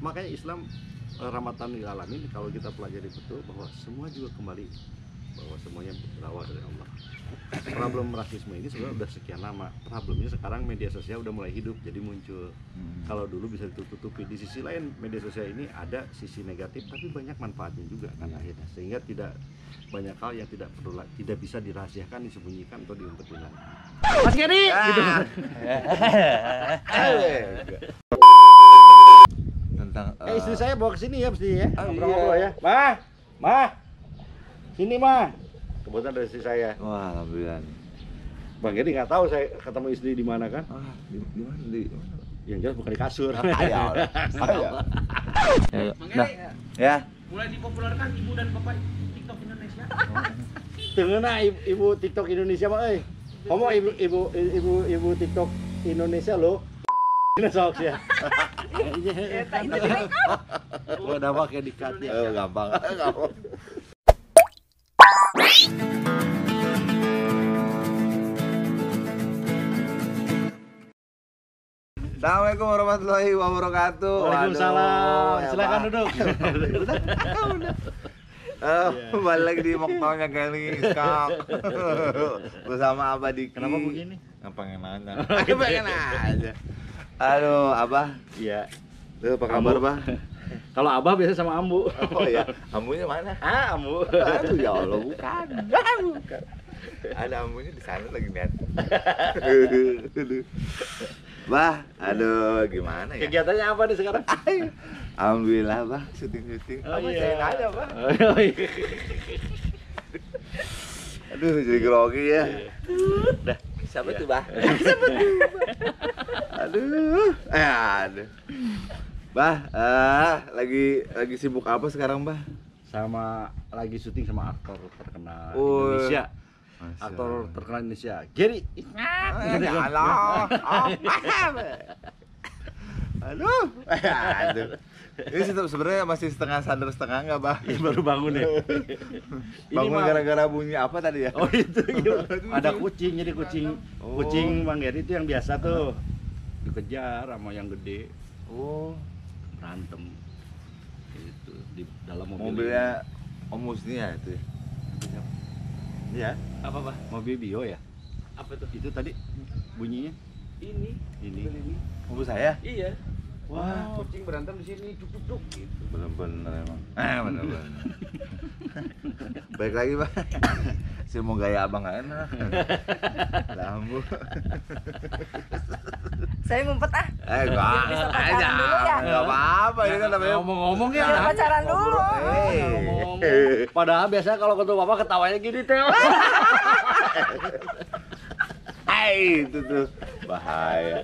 Makanya Islam rahmatan lil alamin, kalau kita pelajari betul bahwa semua juga kembali bahwa semuanya berawal dari Allah. Problem rasisme ini sebenarnya udah sekian lama. Problemnya sekarang media sosial udah mulai hidup, jadi muncul. Kalau dulu bisa ditutupi. Di sisi lain media sosial ini ada sisi negatif, tapi banyak manfaatnya juga kan akhirnya. Sehingga tidak banyak hal yang tidak bisa dirahasiakan, disembunyikan atau diumpetin lagi. Mas Geri, gitu. Tentang Istri saya bawa ke sini ya mesti ya. Oh, Ngobrol-ngobrol iya. ya. Ma. Sini, Ma. Kebetulan dari istri saya. wah, alhamdulillah. Bang Geri nggak tahu saya ketemu istri di mana kan? Di mana? Di mana? Yang jelas bukan di kasur. Ya. Bang Nah, Geri, ya. mulai dipopulerkan ibu dan bapak TikTok Indonesia. Tengena ibu TikTok Indonesia mah euy. Ngomong ibu TikTok Indonesia lo. Ini sok ya. Udah pakai dikat ya. Gampang. Assalamualaikum warahmatullahi wabarakatuh. Waalaikumsalam. Aduh, Silakan ya, duduk. Balik lagi di Moktaunya Kelly Skak bersama Abah Diki. Kenapa begini? Nggak pengen nanya. Pengen aja. Aduh, Abah. Iya. Tuh, apa kabar, Bah? Kalau Abah biasa sama Ambu. Oh iya, ambunya mana? Ah, Ambu. Aduh, ya Allah, bukan. Bukan. Ada ambunya di sana lagi lihat. Bah, aduh, gimana ya? Kegiatannya apa nih sekarang? Alhamdulillah, Bah, syuting-syuting. Oh, Apa iya. saya nanya, Bah? Oh, iya. Aduh, jadi grogi ya. Dah. Siapa Iya. tuh, Bah? Aduh. Aduh. Bah, lagi sibuk apa sekarang, Bah? Sama lagi syuting sama aktor terkenal Oh. Indonesia. Masya Aktor Allah. terkenal Indonesia. Geri. Aduh. Aduh. Aduh. Ini sebenarnya masih setengah sadar setengah enggak, Bah? Ini baru bangun ya. Bangun mah- gara-gara bunyi apa tadi ya? Oh itu iya. Ada kucing, jadi kucing Oh. kucing Bang Geri itu yang biasa tuh dikejar sama yang gede, Oh, berantem itu di dalam mobil. mobilnya Om Musni ya itu ya? Iya. Apa mobil bio ya? Apa tuh? Itu tadi bunyinya Ini. ini. Mobil saya? Iya. Wah, Kucing berantem di sini, duk gitu. Bener-bener emang. Bener-bener. Baik lagi, Pak. Saya mau gaya abang gak enak. Lambu. Saya ngumpet ah. Enggak. Bisa pacaran dulu ya? Enggak apa-apa, ini kan namanya ngomong-ngomong ya. Biar pacaran dulu. Ngomong-ngomong. Padahal biasanya kalau ketemu Bapak ketawanya gini teh. Hai, itu tuh bahaya.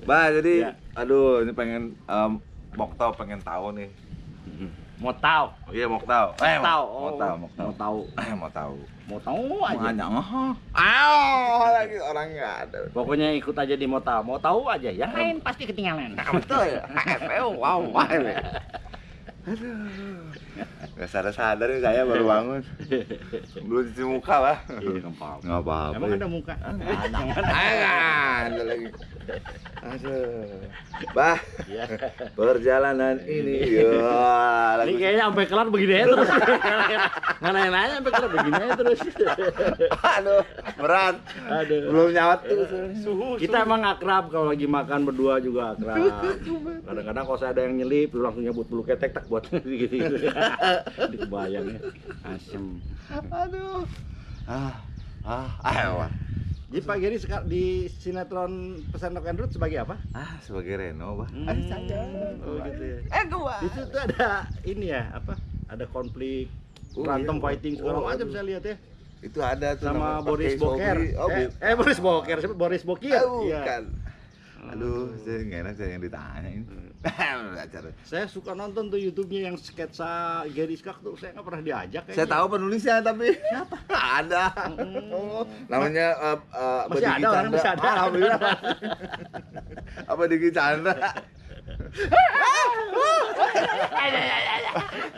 Bah, jadi Ya. aduh, ini pengen Moktau pengen tahu nih. Mau tahu? Iya, Moktau. Mau tahu? Mau tahu. Mau tahu? Mau tahu. Mau tahu aja. Makanya, lagi orang nggak ada. Pokoknya ikut aja di mau tahu. Mau tahu aja. Yang lain pasti ketinggalan. Betul ya. Wow. Gak sadar-sadar nih saya baru bangun. Belum cuci muka, Bah. Iya, nggak apa-apa. Nggak apa-apa. Emang ada muka? Ada lagi. Aduh. Bah, Iya. perjalanan ini. Ya, Ini kayaknya sampai kelar begini aja terus. Nggak nanya-nanya sampai kelar begini aja terus. Aduh, berat. Aduh. Belum nyawat tuh. Kita emang akrab kalau lagi makan berdua juga akrab. Kadang-kadang kalau saya ada yang nyelip, lu langsung nyebut bulu ketek tak buat gitu. Dikebayangnya asem. Aduh. Ayo. Jadi Pak Geri di sinetron Pesan Rock and Roll sebagai apa? Sebagai Reno, Bah. Oh gitu ya. Gua. Di situ ada ini ya, apa? Ada konflik, Oh, berantem, iya. fighting segala Oh, macam aduh. saya lihat ya. Itu ada tuh Sama nama Boris pakai Boker. Sobri. Oh, Boris Boker, siapa? Boris Bokir. Iya. bukan. Aduh, saya nggak enak saya yang ditanyain. Acara. Saya suka nonton tuh YouTube-nya yang sketsa Geri Skak tuh, saya nggak pernah diajak kayaknya. Saya tahu penulisnya tapi siapa? Ada. Oh, namanya Masih ada, orang masih ada. Alhamdulillah. Apa Diki Chandra?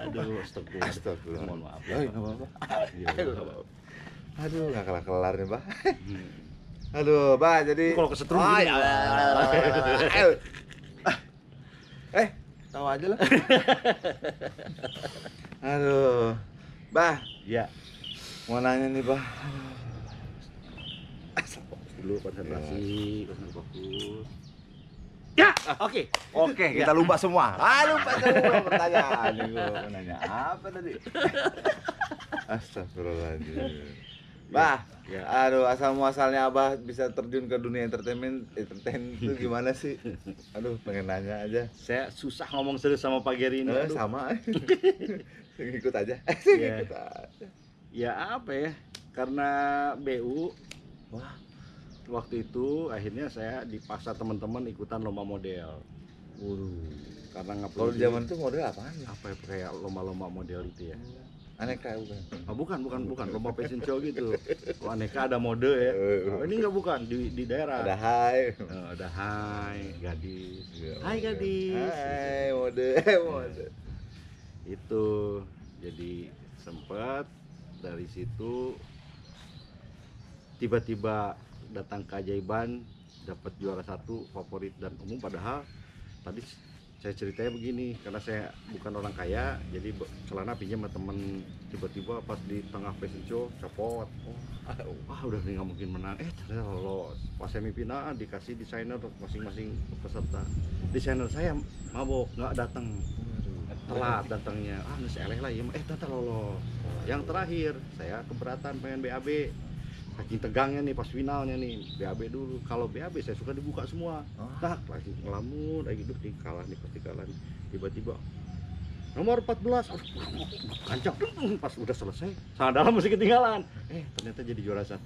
Aduh, astagfirullah. Astagfirullah. Mohon maaf. Nggak apa-apa. Iya, nggak apa-apa. Aduh, nggak kelar-kelar nih, Pak. Aduh, Pak, jadi Kalau kesetrum Oh, gini. ya. Tahu aja lah. Aduh. Bah, Ya, mau nanya nih, Bah. dulu konsentrasi, fokus. Oke. Oke, kita lupa semua. Lupa semua pertanyaan. Nih gua mau nanya apa tadi? Astagfirullahaladzim. Bah, Ya. aduh, asal muasalnya Abah bisa terjun ke dunia entertain itu gimana sih? Aduh, pengen nanya aja. Saya susah ngomong serius sama Pak Geri ini. Aduh. Sama. Ikut aja. Iya. Ikut aja. Ya apa ya? Karena BU, Wah, waktu itu akhirnya saya dipaksa teman-teman ikutan lomba model. Karena nggak kalau di zaman itu model apaan ya? apa ya, kayak lomba-lomba model itu ya. Aneka bukan? Bukan lomba fashion show gitu. Oh, aneka ada mode ya. Oh, ini nggak, bukan di daerah. Ada hai. Ada hai gadis. Ya, Hai gadis. Hai, mode. Itu jadi sempat dari situ tiba-tiba datang keajaiban, dapat juara 1 favorit dan umum. Padahal tadi saya ceritanya begini, karena saya bukan orang kaya, jadi celana pinjam sama temen, tiba-tiba pas di tengah fashion show copot. Udah nih nggak mungkin menang, ternyata lolos. Pas semifinal dikasih desainer masing-masing peserta, desainer saya mabok nggak datang, telat datangnya. Nasi eleh lah ya, ternyata lolos. Yang terakhir saya keberatan pengen BAB, saking tegangnya nih pas finalnya nih, BAB dulu. Kalau BAB saya suka dibuka semua. Lagi ngelamun, lagi pasti kalah. Tiba-tiba nomor 14, kancang. Pas udah selesai, sana dalam masih ketinggalan. Ternyata jadi juara 1,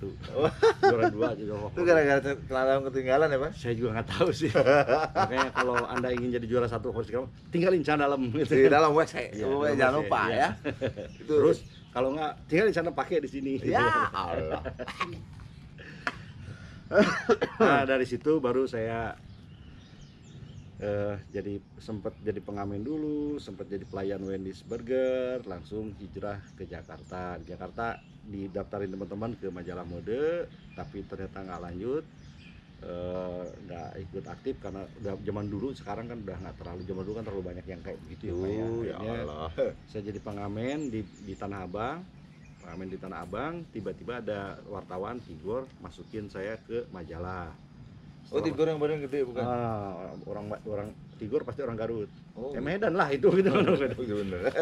juara 2 jadi Itu gara-gara celana ketinggalan ya, Pak? saya juga nggak tahu sih. Makanya kalau Anda ingin jadi juara 1 tinggalin sana dalam gitu. Di dalam WC. Iya, Oh, dalam jangan WC, lupa iya. ya. Itu. Terus kalau nggak tinggalin sana, pakai di sini. Ya Allah. Nah, dari situ baru saya jadi sempat jadi pengamen dulu, sempat jadi pelayan Wendy's Burger, langsung hijrah ke Jakarta. Di Jakarta didaftarin teman-teman ke majalah mode, tapi ternyata nggak lanjut, nggak ikut aktif karena udah zaman dulu. Sekarang kan udah nggak terlalu, zaman dulu kan terlalu banyak yang kayak begitu ya, Pak, ya. Ya Akhirnya Allah. saya jadi pengamen di Tanah Abang. Pengamen di Tanah Abang, tiba-tiba ada wartawan Tigor masukin saya ke majalah. Oh, Tigor yang badan gede bukan? Orang Tigor pasti orang Garut. Oh. Medan lah itu gitu. Bener.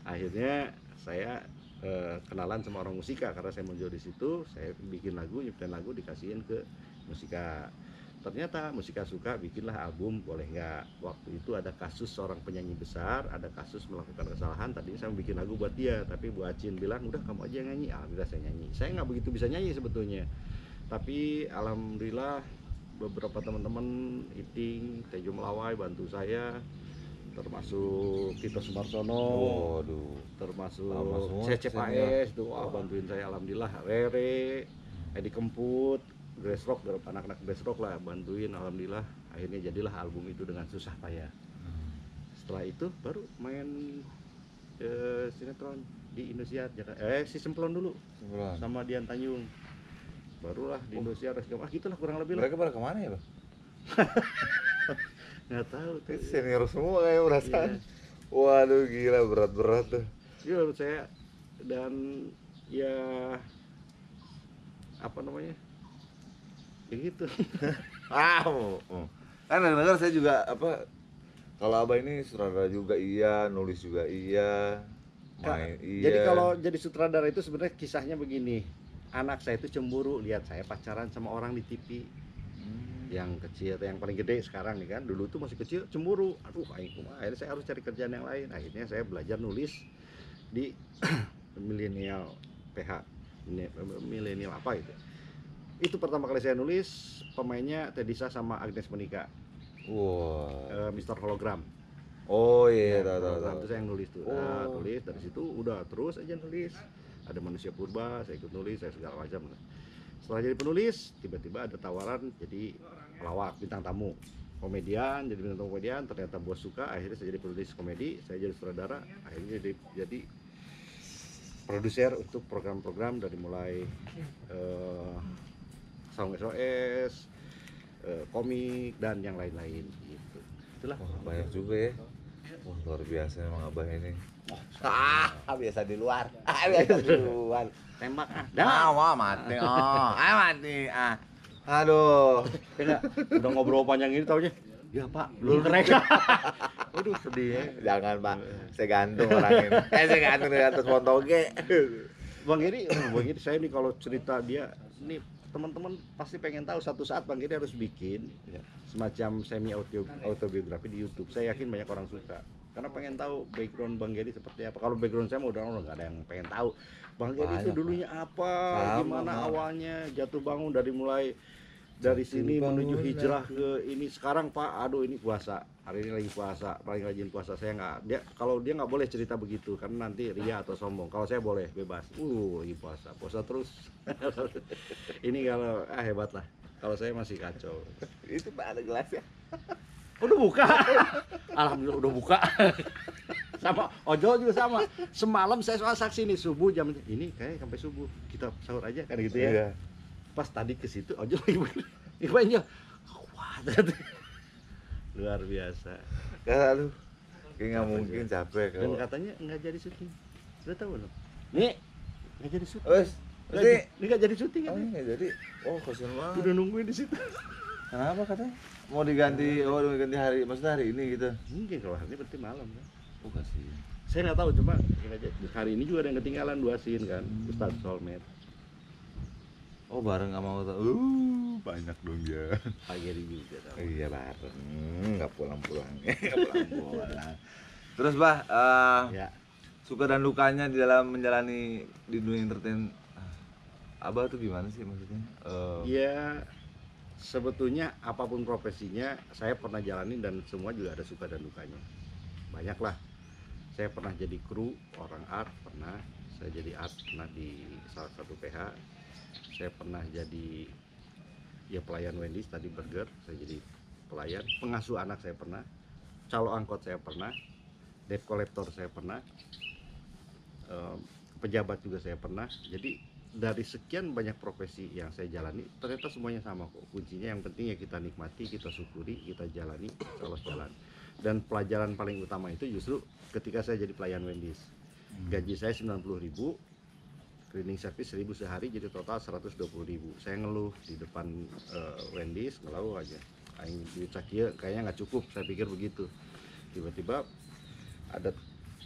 Akhirnya saya kenalan sama orang Musika karena saya muncul di situ. Saya bikin lagu, nyiptain lagu, dikasihin ke Musika. Ternyata Musika suka, bikinlah album, boleh nggak? Waktu itu ada kasus seorang penyanyi besar, ada kasus melakukan kesalahan. Tadinya saya bikin lagu buat dia, tapi Bu Acin bilang udah kamu aja yang nyanyi. Alhamdulillah saya nyanyi. Saya nggak begitu bisa nyanyi sebetulnya, tapi alhamdulillah beberapa teman-teman Iting, Tejo Melawai bantu saya, termasuk Tito Sumarsono, Waduh. termasuk Lama semua CCPS itu bantuin saya. Alhamdulillah. Rere, Edi Kemput, Grass Rock, anak-anak Grass Rock lah bantuin. Alhamdulillah akhirnya jadilah album itu dengan susah payah. Setelah itu baru main sinetron di Indosiar, si Semplon dulu sama Dian Tanjung, barulah di Indosiar. Gitulah kurang lebih lah. Mereka pada kemana ya, Bang? Nggak tahu tuh. Senior semua kayak perasaan. Iya. Waduh, gila berat-berat tuh. Iya, menurut saya. Dan ya apa namanya, ya gitu. Kan dengar saya juga kalau Abah ini sutradara juga iya, nulis juga iya, main iya. Jadi kalau jadi sutradara itu sebenarnya kisahnya begini. Anak saya itu cemburu lihat saya pacaran sama orang di TV. Yang kecil, yang paling gede sekarang nih kan. Dulu tuh masih kecil cemburu. Akhirnya saya harus cari kerjaan yang lain. Akhirnya saya belajar nulis di Milenial PH. Milenial apa itu? Itu pertama kali saya nulis, pemainnya Tedisa sama Agnes Monica. Wah. Mr. Hologram. Oh iya, Ya, tahu. Itu saya yang nulis tuh. Nah, tulis dari situ udah terus aja nulis. Ada Manusia Purba, saya ikut nulis, saya segala macam. Setelah jadi penulis, tiba-tiba ada tawaran jadi pelawak, bintang tamu, komedian, jadi bintang tamu komedian. Ternyata bos suka, akhirnya saya jadi penulis komedi, saya jadi sutradara, akhirnya jadi produser untuk program-program dari mulai Saung SOS, komik dan yang lain-lain gitu. Itulah. Wah, banyak juga ya. Wah, luar biasa emang abah ini. Biasa di luar. Biasa di luar. Tembak ah. Wah, mati. Mati. Aduh. Enggak, udah ngobrol panjang ini taunya. Ya Pak, belum mereka. Waduh sedih ya. Jangan, Pak. Saya gantung orang ini. Saya gantung di atas Pontoge. Bang Giri saya nih kalau cerita dia nih teman-teman pasti pengen tahu satu saat Bang Giri harus bikin semacam semi autobiografi di YouTube. Saya yakin banyak orang suka. Karena pengen tahu background Bang Giri seperti apa. Kalau background saya udah nggak ada yang pengen tahu. Bang Giri itu dulunya apa, gimana awalnya jatuh bangun dari sini menuju hijrah ke ini sekarang Pak. Aduh ini puasa. Hari ini lagi puasa, paling rajin puasa. Saya nggak kalau dia nggak boleh cerita begitu karena nanti ria atau sombong. Kalau saya boleh bebas. Lagi puasa terus. Ini kalau hebat lah. Kalau saya masih kacau. Itu Pak ada gelasnya. Udah buka. Alhamdulillah udah buka. Sama ojol juga sama. Semalam saya soal saksi nih subuh jam ini kayak sampai subuh kita sahur aja kan gitu ya. Iya. Pas tadi ke situ ojol lagi banyak. Wah, luar biasa. Aduh. Kayak nggak mungkin capek Dan kalau. katanya nggak jadi syuting. Sudah tahu belum? Nih nggak jadi syuting. Wes, Ini nggak jadi syuting kan? nggak jadi. Oh, kasihan banget. Udah nungguin di situ. Kenapa katanya? Mau diganti hari, maksudnya hari ini gitu. Mungkin kalau hari ini berarti malam kan. Oh, kasihan. Saya nggak tahu cuma hari ini juga ada yang ketinggalan 2 scene kan. Ustaz Solmed. Oh, bareng sama Ustaz. Banyak dong ya. Pak Geri juga tahu. Iya, bareng. Nggak pulang-pulang. Nggak pulang-pulang. Terus, Bah, Ya. suka dan dukanya di dalam menjalani di dunia entertain Abah tuh gimana sih maksudnya? Ya sebetulnya apapun profesinya saya pernah jalani dan semua juga ada suka dan dukanya. Banyak lah. Saya pernah jadi kru orang art, pernah. Saya jadi art pernah di salah satu PH. Saya pernah jadi ya pelayan Wendy's tadi burger, saya jadi pelayan. Pengasuh anak saya pernah. Calo angkot saya pernah. Debt collector saya pernah. Pejabat juga saya pernah. Jadi dari sekian banyak profesi yang saya jalani ternyata semuanya sama kok. Kuncinya yang penting ya kita nikmati, kita syukuri, kita jalani, terus jalan. Dan pelajaran paling utama itu justru ketika saya jadi pelayan Wendy's. Gaji saya 90.000, cleaning service 1.000 sehari, jadi total 120.000. Saya ngeluh di depan Wendy's, ngeluh aja. Aing duit sakieu kayaknya nggak cukup, saya pikir begitu. Tiba-tiba ada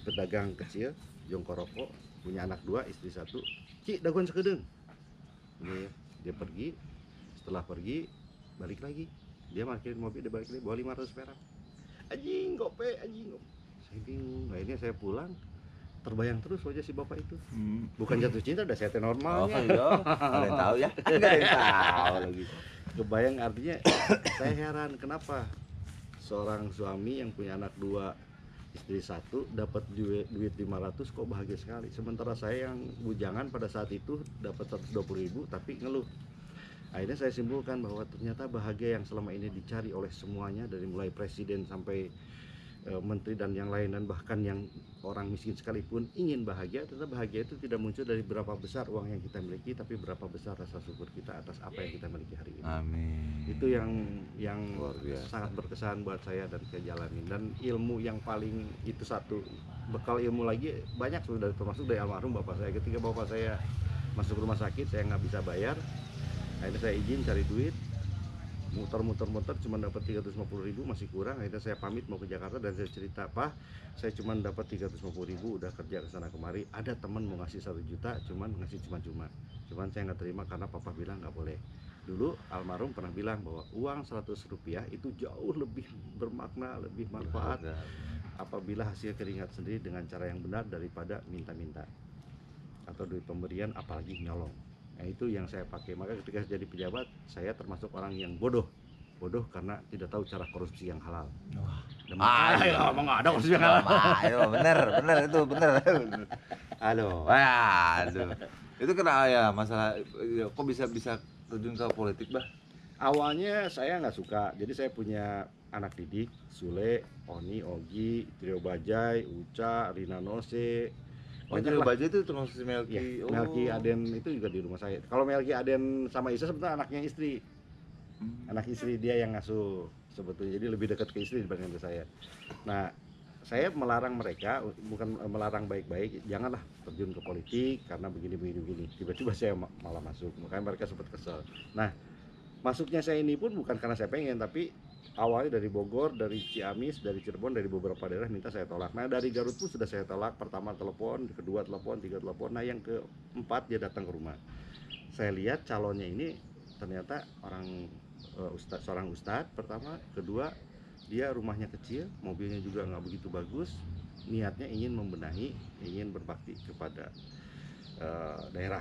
pedagang kecil, jongkoroko, punya anak 2, istri 1. Ci, daguan sekedeng. Ini dia pergi, setelah pergi balik lagi. Dia parkirin mobil, dia balik lagi bawa 500 perak. Anjing, gope, anjing. Saya bingung. Akhirnya saya pulang, terbayang terus wajah si bapak itu. Bukan jatuh cinta, udah saya normalnya. iya. Ada yang tahu ya? Enggak ada yang tahu lagi. Kebayang artinya saya heran kenapa seorang suami yang punya anak 2, istri 1 dapat duit 500 kok bahagia sekali, sementara saya yang bujangan pada saat itu dapat 120.000 tapi ngeluh. Akhirnya saya simpulkan bahwa ternyata bahagia yang selama ini dicari oleh semuanya dari mulai presiden sampai menteri dan yang lain, dan bahkan yang orang miskin sekalipun ingin bahagia, ternyata bahagia itu tidak muncul dari berapa besar uang yang kita miliki, tapi berapa besar rasa syukur kita atas apa yang kita miliki hari ini. Amin. Itu yang Luar biasa. sangat berkesan buat saya dan saya jalanin. Dan ilmu yang paling itu satu, bekal ilmu lagi banyak sudah, termasuk dari almarhum bapak saya. Ketika bapak saya masuk rumah sakit, saya nggak bisa bayar, akhirnya saya izin cari duit, muter cuma dapat 350.000, masih kurang. Akhirnya saya pamit mau ke Jakarta dan saya cerita, Pak, saya cuma dapat 350.000, udah kerja ke sana kemari, ada teman mau ngasih 1 juta, cuman ngasih cuma saya nggak terima karena papa bilang nggak boleh. Dulu almarhum pernah bilang bahwa uang 100 rupiah itu jauh lebih bermakna, lebih manfaat apabila hasil keringat sendiri dengan cara yang benar daripada minta-minta atau duit pemberian, apalagi nyolong. Nah, itu yang saya pakai. Maka ketika jadi pejabat, saya termasuk orang yang bodoh karena tidak tahu cara korupsi yang halal. Emang nggak ada korupsi yang halal. Bener itu bener. Aduh. Itu kenapa ya masalah? Kok bisa terjun ke politik, Bah? Awalnya saya nggak suka. Jadi saya punya anak didik, Sule, Oni, Ogi, Trio Bajai, Uca, Rina Nose. Trio Bajai itu termasuk si Melki. Ya, Melki Aden itu juga di rumah saya. Kalau Melki Aden sama Isa sebenarnya anaknya istri. Anak istri dia yang ngasuh. sebetulnya, jadi lebih dekat ke istri dibanding ke saya. Nah, saya melarang mereka, bukan melarang baik-baik, janganlah terjun ke politik karena begini. Tiba-tiba saya malah masuk, makanya mereka sempat kesel. Nah, masuknya saya ini pun bukan karena saya pengen, tapi awalnya dari Bogor, dari Ciamis, dari Cirebon, dari beberapa daerah minta saya tolak. Nah, dari Garut pun sudah saya tolak. Pertama telepon, kedua telepon, tiga telepon. Nah, yang keempat dia datang ke rumah. Saya lihat calonnya ini ternyata seorang ustadz pertama, kedua dia rumahnya kecil, mobilnya juga nggak begitu bagus, niatnya ingin membenahi, ingin berbakti kepada daerah.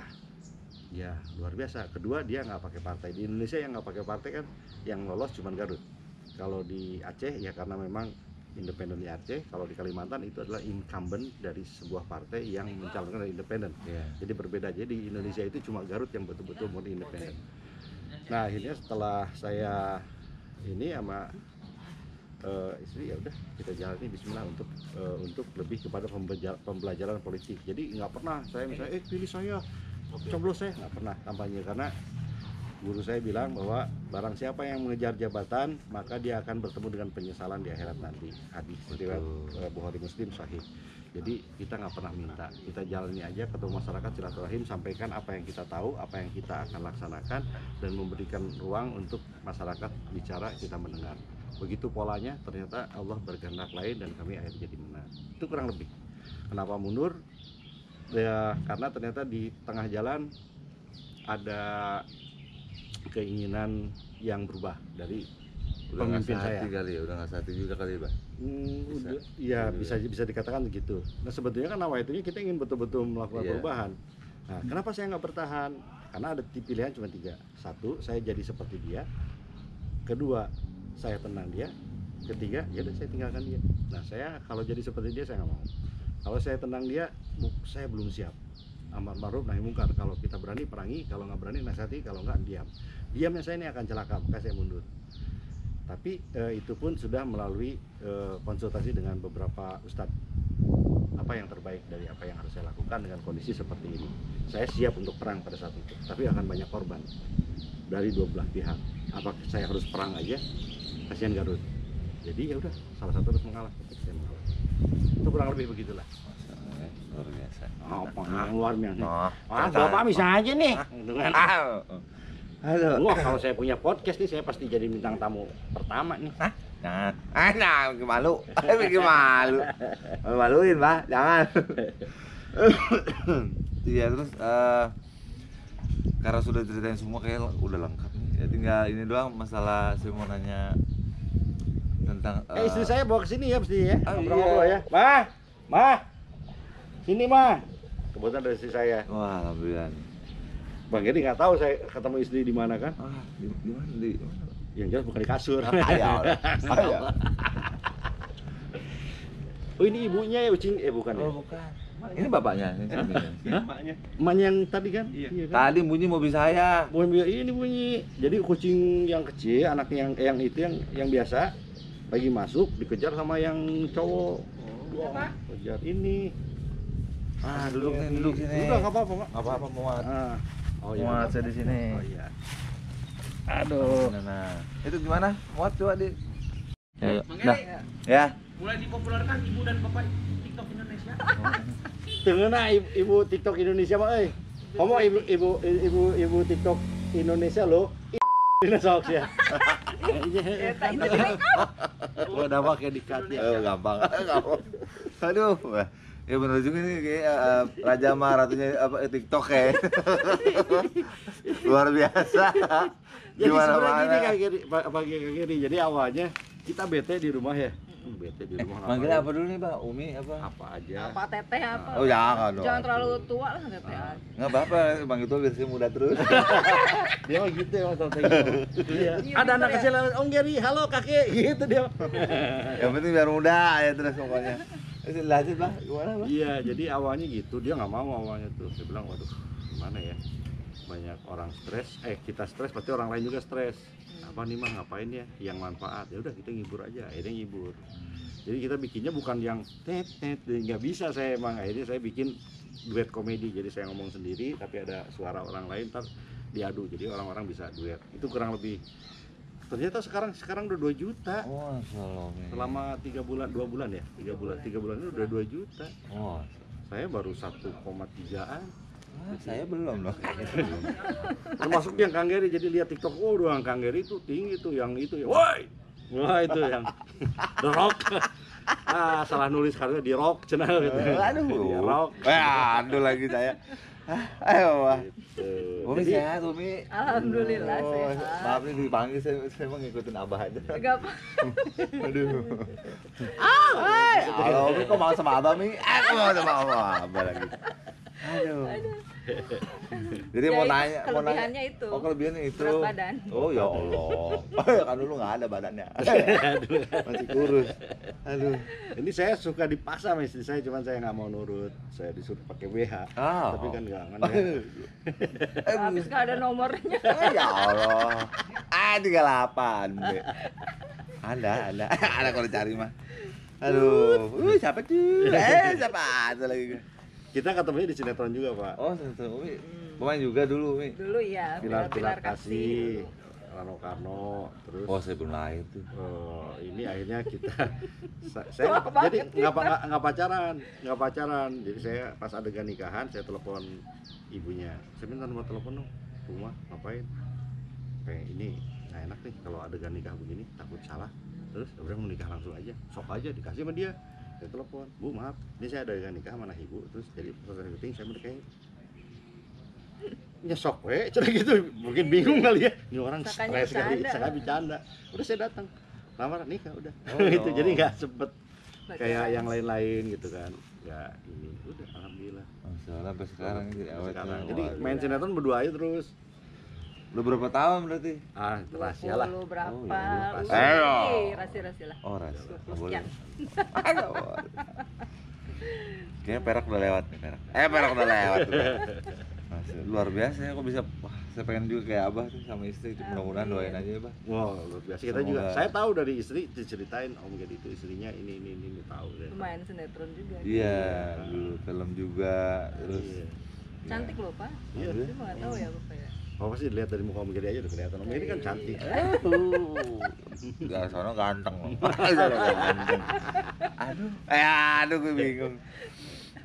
Ya luar biasa. Kedua dia nggak pakai partai. Di Indonesia yang nggak pakai partai kan yang lolos cuma Garut. Kalau di Aceh ya karena memang independen di Aceh. Kalau di Kalimantan itu adalah incumbent dari sebuah partai yang mencalonkan dari independen. Jadi berbeda. Jadi di Indonesia itu cuma Garut yang betul-betul murni independen. Nah akhirnya setelah saya ini sama istri, ya udah kita jalani Bismillah untuk lebih kepada pembelajaran politik. Jadi nggak pernah saya misalnya pilih saya, coblos saya, nggak pernah kampanye, karena guru saya bilang bahwa barang siapa yang mengejar jabatan maka dia akan bertemu dengan penyesalan di akhirat nanti. Hadis riwayat Bukhari Muslim sahih. Jadi kita nggak pernah minta, kita jalani aja, ketemu masyarakat, silaturahim, sampaikan apa yang kita tahu, apa yang kita akan laksanakan, dan memberikan ruang untuk masyarakat bicara, kita mendengar. Begitu polanya, ternyata Allah berkehendak lain dan kami akhirnya jadi menang. Itu kurang lebih. Kenapa mundur? Ya karena ternyata di tengah jalan ada keinginan yang berubah dari pemimpin saya. Kali ya, udah nggak sehati juga kali ya, Pak. Ya bisa dikatakan begitu. Nah sebetulnya kan awalnya kita ingin betul-betul melakukan perubahan. Nah kenapa saya nggak bertahan? Karena ada pilihan cuma 3. Satu, saya jadi seperti dia. Kedua, saya tenang dia. Ketiga, ya udah saya tinggalkan dia. Nah saya kalau jadi seperti dia saya nggak mau. Kalau saya tenang dia, saya belum siap. Amar ma'ruf nahi mungkar. Kalau kita berani perangi, kalau nggak berani nasihati, kalau nggak diam. Diamnya saya ini akan celaka, maka saya mundur. Tapi itu pun sudah melalui konsultasi dengan beberapa ustadz. Apa yang terbaik dari apa yang harus saya lakukan dengan kondisi seperti ini. Saya siap untuk perang pada saat itu, tapi akan banyak korban dari dua belah pihak. Apa saya harus perang aja? Kasihan Garut. Jadi ya udah, salah satu harus mengalah. Itu kurang lebih begitulah. Luar biasa. Apa yang luar biasa? Bapak Bapak bisa aja nih. Halo. Wah, kalau saya punya podcast nih, saya pasti jadi bintang tamu pertama nih. Jangan, bikin malu. Bikin malu. Maluin, Pak. Jangan. Iya, terus karena sudah ceritain semua kayak udah lengkap nih. Ya tinggal ini doang masalah saya mau nanya tentang Istri saya bawa ke sini ya mesti ya. Oh, Ngobrol-ngobrol iya. ya. Mah. Sini, Mah. Kebetulan dari istri saya. wah, alhamdulillah. Bang Gedi nggak tahu saya ketemu istri di mana kan? Di mana? Di mana? Yang jelas bukan di kasur. Ayo. Oh ini ibunya ya Ucing? Bukan ya? Oh, bukan. Ini bapaknya, ini suaminya. Maknya. Emaknya yang tadi kan? Iya. Kan? Tadi bunyi mobil saya. Ini bunyi. Jadi kucing yang kecil, anak yang itu yang biasa lagi masuk dikejar sama yang cowok. Wah, kejar ini. Duduk sini. Udah nggak apa-apa, Pak. Nggak apa-apa, muat. Oh Muat saya di sini. Oh iya. Aduh. Nah, itu gimana? Muat coba di. Ya, Mang nah, Eri, ya. mulai dipopulerkan ibu dan bapak TikTok Indonesia. Tengena ibu TikTok Indonesia mah ngomong ibu TikTok Indonesia lo ini sok ya. Gua udah pakai dikat ya. Oh, gampang. Aduh. Ya bener juga nih kayak raja sama ratunya TikTok ya. Luar biasa. Jadi sebenarnya gini Kak Giri. Jadi awalnya kita bete di rumah ya. Bete di rumah. Manggilnya apa dulu nih, Pak? Umi apa? Apa aja. Apa teteh apa? Oh, jangan dong. Jangan terlalu tua lah teteh aja. Enggak apa-apa, Bang itu biar saya muda terus. Dia mah gitu ya waktu itu. Iya. Iya, Ada anak bener ya. kecil, Om Giri, halo kakek, gitu dia. Yang penting biar muda ya terus pokoknya. Lanjut, Pak. Gimana, Pak? Iya, jadi awalnya gitu, dia nggak mau awalnya tuh. Saya bilang, waduh, gimana ya? Banyak orang stres, kita stres, pasti orang lain juga stres. Apa nih mah ngapain ya? Yang manfaat, ya udah kita ngibur aja. Akhirnya ngibur. Jadi kita bikinnya bukan yang tet, nggak bisa saya emang. Akhirnya saya bikin duet komedi. Jadi saya ngomong sendiri, tapi ada suara orang lain, ntar diadu. Jadi orang-orang bisa duet. Itu kurang lebih Ternyata sekarang udah 2 juta. Oh, Salome. Selama 3 bulan, 2 bulan ya? 3 bulan ini udah 2 juta. Oh, Saya baru 1,3an. saya belum loh. Termasuk yang Kang Geri, jadi lihat TikTok, oh doang Kang Geri itu tinggi tuh, yang itu ya. Woi. Wah itu yang The Rock. Salah nulis karena di Rock channel gitu. Aduh. Di Rock. Aduh lagi saya. Ayo, Wah. Gitu. Umi Jadi, sehat, Umi. Alhamdulillah sehat. Maaf nih dipanggil, saya mau ngikutin Abah aja. Enggak apa. Aduh. Halo, Umi kok mau sama Abah, Mi? Aku mau sama Abah lagi. Aduh. Jadi Ya, mau itu nanya, kelebihannya itu. Oh, kelebihannya itu. Berat badan. Oh ya Allah. Kan dulu nggak ada badannya. Masih kurus. Aduh. ini saya suka dipaksa sama istri saya, cuman saya nggak mau nurut. Saya disuruh pakai BH. Tapi kan nggak ya. Habis nggak ada nomornya. Ya Allah. 38, Be. Ada kalau cari mah. Aduh, siapa tuh? Siapa ada lagi? Kita ketemunya di sinetron juga, Pak. Oh, tentu Umi. Pemain juga dulu, Umi. Dulu ya, Pilar Kasih. Kasih, Rano Karno, terus Oh, saya belum lahir tuh. ini akhirnya kita saya Tua banget jadi nggak pacaran. Jadi saya pas adegan nikahan saya telepon ibunya. Saya minta nomor telepon dong. Rumah ngapain? Kayak ini nggak enak nih kalau adegan nikah begini, takut salah. Terus udah mau nikah langsung aja, sok aja dikasih sama dia. Saya telepon, Bu maaf, ini saya ada nikah sama anak ibu, terus jadi proses syuting saya mau nikahin. Nyesok cina gitu, mungkin bingung kali ya, ini orang Sakanya stres kali, bercanda. saya bercanda. Udah saya datang, lamaran nikah udah, Oh, itu no. jadi nggak sempet Baca kayak langsung. yang lain-lain gitu kan, nggak ini, udah alhamdulillah. Masalah sampai sekarang jadi awet. Sekarang, jadi main sinetron berdua aja terus. Udah berapa tahun berarti? Itu rahasia lah. 20 berapa? Oh, iya, rahasia. Ayo. Rahasia lah. Oh, ras. 20 sekian. Kayaknya perak udah lewat nih, perak udah lewat tuh. Masih luar biasa ya, kok bisa. Wah, saya pengen juga kayak Abah tuh sama istri. Mudah-mudahan doain aja ya, Bah. Wow, luar biasa. Kita Semoga. juga, saya tahu dari istri diceritain Om Gedi itu istrinya ini tahu deh. Lumayan sinetron juga. Iya, dulu film juga, terus Iya. Cantik loh, Pak. Iya. Tapi nggak tahu ya, Bapak ya. Oh, pasti dilihat dari muka Om Gedi aja udah kelihatan. Om Gedi kan cantik. Gak sono ganteng loh. Ganteng. Aduh gue bingung.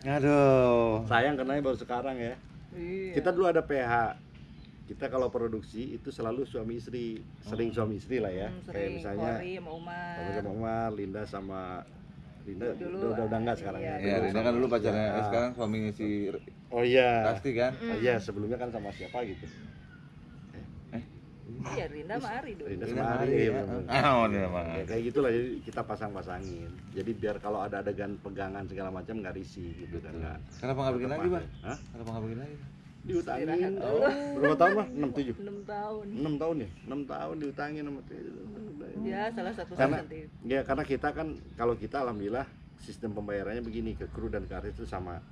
Aduh. Sayang karena baru sekarang ya. Iya. Kita dulu ada PH. Kita kalau produksi itu selalu suami istri, sering suami istri lah ya. Kayak Sering misalnya Kori sama Umar. Kori sama Umar, Linda sama Linda Dulu, udah enggak sekarang iya. ya. Ya, Rina kan dulu pacarnya, Ah. sekarang suaminya si Oh iya. Kasti kan. Oh iya, sebelumnya kan sama siapa gitu. Iya, Rinda sama Ari dulu. Linda Rina sama Ari, Ari. ya. bener-bener. Oh, Rina sama Ya, Ari. kayak gitulah, jadi kita pasang-pasangin. Jadi biar kalau ada adegan pegangan segala macam nggak risih gitu kan. Nggak. Kenapa nggak bikin lagi, Bah? Hah? Kenapa nggak bikin lagi? Diutangin. Istirahat dulu. Berapa tahun mah? 6 7. 6 tahun. 6 tahun ya? 6 tahun diutangin sama Ya, salah satu karena nanti. ya karena kita kan kalau kita alhamdulillah sistem pembayarannya begini, ke kru dan ke artis itu sama.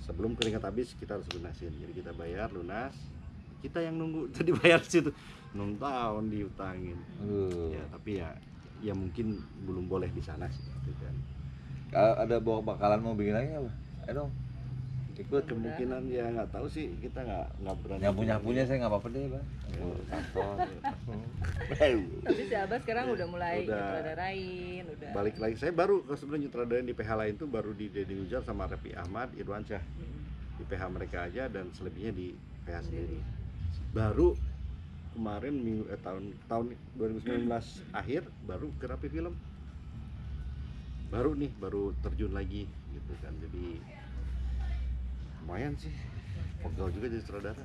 Sebelum keringat habis kita harus lunasin. Jadi kita bayar lunas. Kita yang nunggu jadi bayar situ 6 tahun diutangin. Aduh. Ya, tapi ya mungkin belum boleh di sana sih gitu kan. Kalau ada bakalan mau bikin lagi apa? Ayo dong. Ikut. Kemungkinan ya nggak tahu sih, kita nggak berani. Nyapu-nyapunya saya nggak apa-apa deh, Bah. Ya, Kantor. Tapi si Abah sekarang udah mulai Udah. nyutradarain, udah. Balik lagi, saya baru sebenarnya nyutradarain di PH lain tuh baru di Deddy Nujar sama Repi Ahmad, Irwan Syah. Di PH mereka aja dan selebihnya di PH sendiri. Baru kemarin tahun 2019 akhir baru ke Rapi Film. Baru terjun lagi gitu kan. Jadi lumayan sih. Pegel juga jadi sutradara.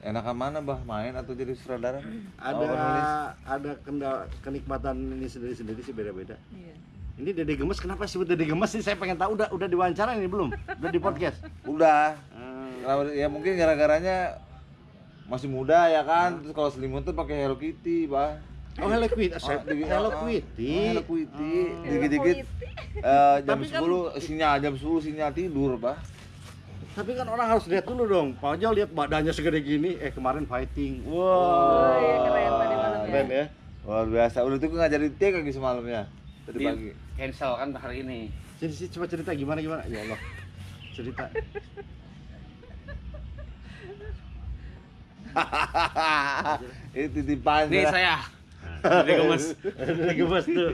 Enakan mana, Bah? Main atau jadi sutradara? Ada kenikmatan ini sendiri sih beda-beda. Iya. Ini Dede Gemes, kenapa disebut Dede Gemes sih? Saya pengen tahu. Udah diwawancara ini belum? Udah di podcast? Udah. Ya mungkin gara-garanya masih muda ya kan. Terus kalau selimut tuh pakai Hello Kitty, Bah. Oh, Hello Kitty. Hello Oh, Kitty. Hello Kitty. Oh. Dikit-dikit jam Tapi kan- 10 sinyal tidur, Bah. Tapi kan orang harus lihat dulu dong. Pak Ojol lihat badannya segede gini. Kemarin fighting. Wow. Oh, iya, keren tadi malam ya. Keren ya. Luar biasa. Udah tuh ngajarin take lagi semalamnya. Tadi Di- pagi. Cancel kan hari ini. Sini coba cerita gimana. Ya Allah. Cerita. Ini titipan. Nih ya. saya Dari gemes tuh.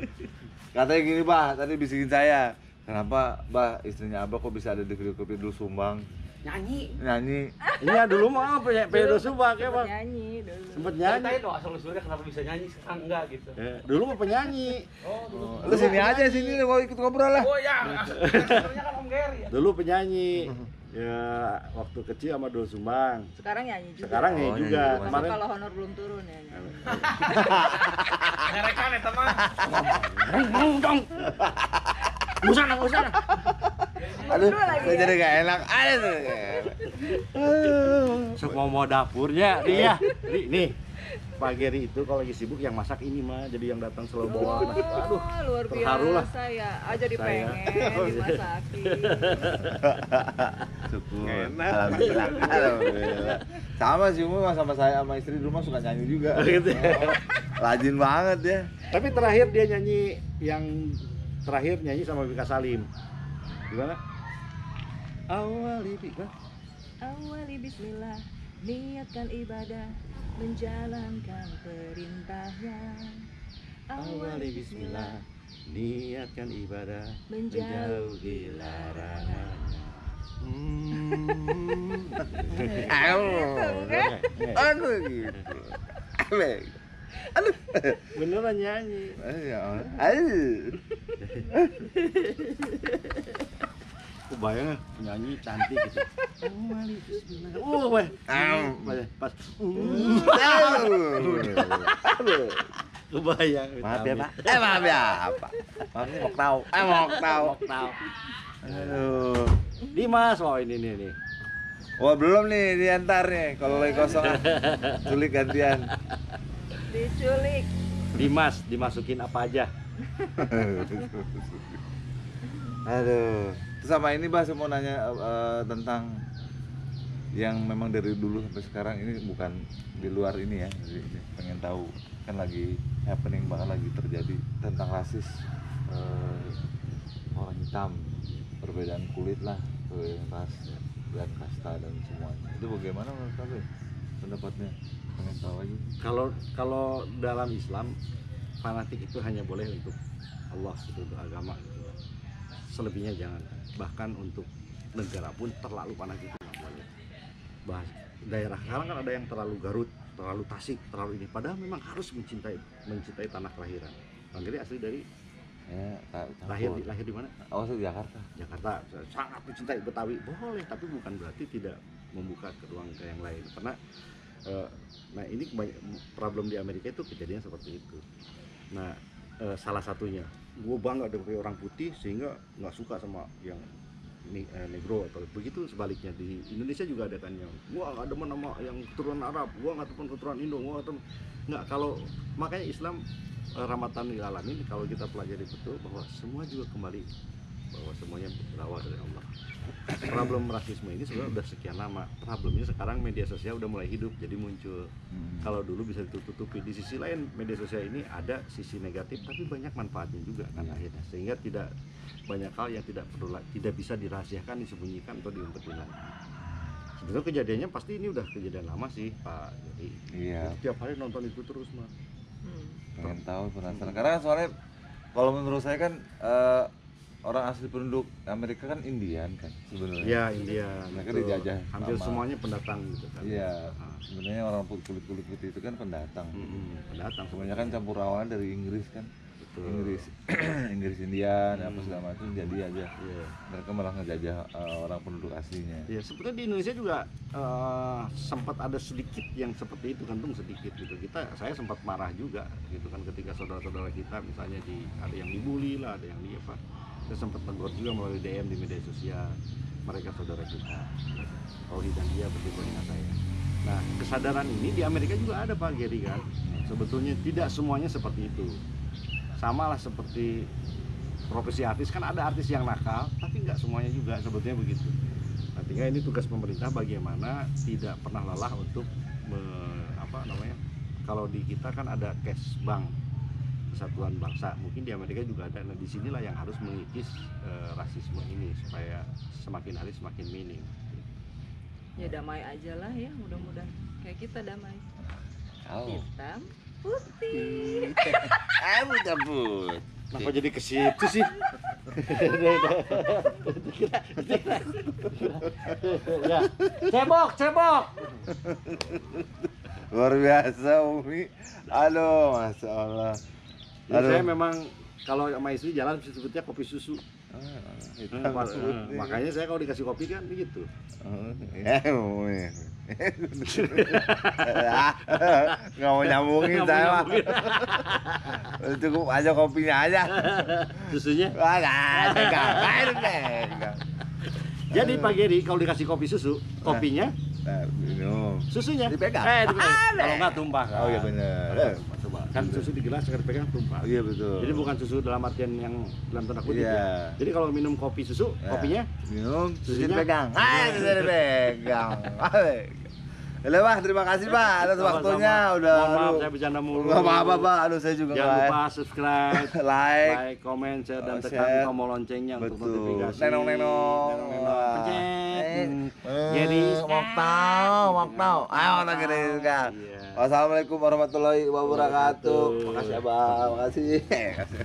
Katanya gini, Bah, tadi bisikin saya. Kenapa, Bah, istrinya Abah kok bisa ada di video klip dulu Sumbang? Nyanyi. Nyanyi. Iya dulu mah Pedro Sumbang ya, Bang. Nyanyi dulu. Sempet Ceritain nyanyi. dong asal usulnya kenapa bisa nyanyi sekarang enggak gitu. Dulu mah penyanyi. Oh, dulu. Lu sini aja sini mau ikut ngobrol lah. Oh ya, sebenarnya kan Om Gary ya. Dulu penyanyi. Ya waktu kecil sama Doel Sumbang. Sekarang nyanyi juga. Sekarang nyanyi Oh, juga. nyanyi. Masa Kemarin kalau honor belum turun ya nyanyi. Ngerekan ya teman. dong. Usah. Aduh, Berdua lagi saya ya. jadi gak enak. Aduh. Sok mau dapurnya dia. Nih. Pak Geri itu kalau lagi sibuk yang masak ini mah, jadi yang datang selalu bawa anak. Aduh, Luar terharu lah. biasa ya. Jadi Saya. pengen dimasakin. Syukur. Enak. Alhamdulillah. Sama sih Umi sama saya sama istri di rumah suka nyanyi juga. Gitu ya. Rajin banget ya. Tapi terakhir dia nyanyi sama Vika Salim. Gimana? Awali Vika. Awali bismillah, niatkan ibadah, menjalankan perintahnya. Awali bismillah, niatkan ibadah, menjauhi larangan. Aduh gitu. Aduh. Beneran nyanyi. Aduh. Kebayang penyanyi cantik gitu. Awali bismillah. Weh. Pas. Aduh. Kebayang. Maaf ya, Pak. Maaf ya, Pak. Maaf nih mau tahu. Mau tahu. Aduh. Dimas, oh ini nih. Wah, belum nih diantar nih. Kalau lagi kosong culik gantian. Diculik. Dimas dimasukin apa aja? Aduh. Terus sama ini Bah, saya mau nanya tentang yang memang dari dulu sampai sekarang ini bukan di luar ini ya. Jadi pengen tahu kan lagi happening banget lagi terjadi tentang rasis orang hitam, perbedaan kulit lah, perbedaan ras dan kasta dan semuanya. Itu bagaimana menurut kamu pendapatnya? Pengen tahu aja. Kalau dalam Islam fanatik itu hanya boleh untuk Allah gitu, untuk agama gitu. Selebihnya jangan. Bahkan untuk negara pun terlalu fanatik itu nggak boleh. Daerah sekarang kan ada yang terlalu Garut, terlalu Tasik, terlalu ini. Padahal memang harus mencintai tanah kelahiran. Bang Giri asli dari lahir di mana? Oh, di Jakarta. Jakarta. Sangat mencintai Betawi, boleh, tapi bukan berarti tidak membuka ke ruang ke yang lain. Karena nah ini problem di Amerika itu kejadian seperti itu. Nah salah satunya, gue bangga dari orang putih sehingga nggak suka sama yang negro atau begitu. Sebaliknya di Indonesia juga ada kan yang gua nggak demen sama yang keturunan Arab, gua nggak demen keturunan Indo, nggak. Kalau makanya Islam rahmatan lil alamin, kalau kita pelajari betul bahwa semua juga kembali bahwa semuanya berawal dari Allah. Problem rasisme ini sebenarnya udah sekian lama. Problemnya sekarang media sosial udah mulai hidup, jadi muncul. Kalau dulu bisa ditutupi. Di sisi lain media sosial ini ada sisi negatif, tapi banyak manfaatnya juga kan akhirnya. Sehingga tidak banyak hal yang tidak bisa dirahasiakan, disembunyikan atau diumpetin lagi. Sebenarnya kejadiannya pasti ini udah kejadian lama sih Pak. Jadi Iya. tiap hari nonton itu terus mah. Pengen tahu, penasaran. Karena soalnya kalau menurut saya kan orang asli penduduk Amerika kan Indian kan sebenarnya. Iya, India. Mereka betul. dijajah Hampir sama- semuanya pendatang gitu kan. Iya, sebenarnya orang kulit putih itu kan pendatang. Pendatang Semuanya kan campur rawan dari Inggris kan. Betul. Inggris Indian apa segala macam jadi aja. Iya. Mereka malah ngejajah orang penduduk aslinya. Ya, sebetulnya di Indonesia juga sempat ada sedikit yang seperti itu, kantung sedikit gitu. Saya sempat marah juga gitu kan ketika saudara-saudara kita misalnya ada yang dibully lah, ada yang di apa. Saya sempat tegur juga melalui DM di media sosial. Mereka saudara kita. Rohi dan dia berdua dengan saya. Nah, kesadaran ini di Amerika juga ada Pak Geri kan. Sebetulnya tidak semuanya seperti itu. Sama lah seperti profesi artis, kan ada artis yang nakal, tapi nggak semuanya juga sebetulnya begitu. Nah, tinggal ini tugas pemerintah bagaimana tidak pernah lelah untuk kalau di kita kan ada cash bank, kesatuan bangsa, mungkin di Amerika juga ada. Nah, disinilah yang harus mengikis rasisme ini supaya semakin hari semakin minim. Ya damai aja lah ya, mudah-mudahan kayak kita damai. Oh. Hitam Putih. Udah put. Kenapa jadi ke situ sih? Ya, cebok. Luar biasa Umi. Aduh, masya Allah. Ya, saya memang kalau sama istri jalan sebutnya kopi susu. Makanya saya kalau dikasih kopi kan begitu. Umi. Nggak mau nyambungin saya mah. Cukup aja kopinya aja. Susunya. Pegang. Jadi Pak Geri kalau dikasih kopi susu, kopinya, Minum. susunya Dipegang. Kalau nggak tumpah. Oh iya benar. Coba. Kan susu di gelas sekali pegang tumpah. Iya betul. Jadi bukan susu dalam artian yang dalam tanda kutip Iya. ya. Jadi kalau minum kopi susu, kopinya minum, susunya Susunya? pegang. Sudah dipegang. Halo Pak, terima kasih Pak atas Sama-sama. waktunya. Udah. Mohon maaf aduh. saya bercanda mulu. Nggak apa-apa Pak, aduh saya juga Jangan nggak- lupa subscribe, like, comment, share, dan share. tekan tombol loncengnya untuk betul. notifikasi. Nenong. Pencet. Jadi Waktu. Ayo kita kirim kan. Iya. Wassalamualaikum warahmatullahi wabarakatuh. Betul. Makasih Abang, makasih.